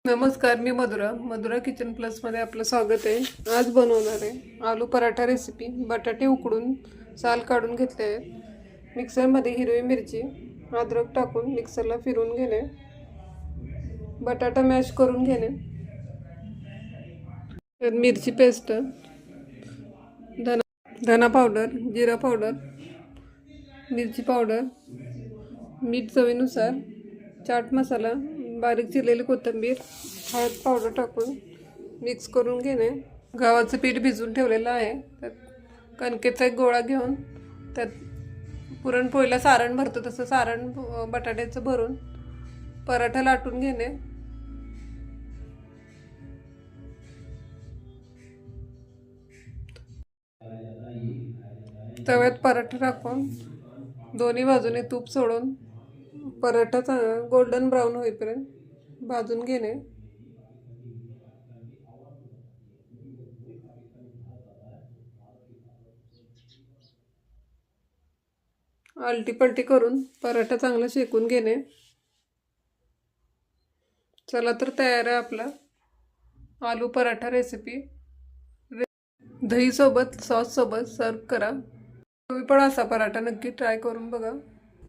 नमस्कार, मी मधुरा किचन प्लसमध्ये आपलं स्वागत आहे। आज बनवणार आहे आलू पराठा रेसिपी। बटाटे उकडून साल काढून घेतले आहेत। मिक्सरमध्ये हिरवी मिरची अद्रक टाकून मिक्सरला फिरवून घेणे, बटाटा मॅश करून घेणे, मिरची पेस्ट, धना पावडर, जिरा पावडर, मिरची पावडर, मीठ चवीनुसार, चाट मसाला, बारीक चिरलेली कोथिंबीर, हळद पावडर टाकून मिक्स करून घेणे। गव्हाचं पीठ भिजवून ठेवलेलं आहे, त्यात कणकेचा एक गोळा घेऊन त्यात पुरणपोळीला सारण भरतो तसं सारण बटाट्याचं भरून पराठा लाटून घेणे। तव्यात पराठा टाकून दोन्ही बाजूने तूप सोडून पराठा गोल्डन ब्राऊन होईपर्यंत भाजून घेणे। आलटी पलटी करून पराठा चांगला शेकून घेणे। चला तर तयार आहे आपला आलू पराठा रेसिपी। दही सोबत सॉस सोबत सर्व करा। तुम्ही पण असा पराठा नक्की ट्राय करून बघा।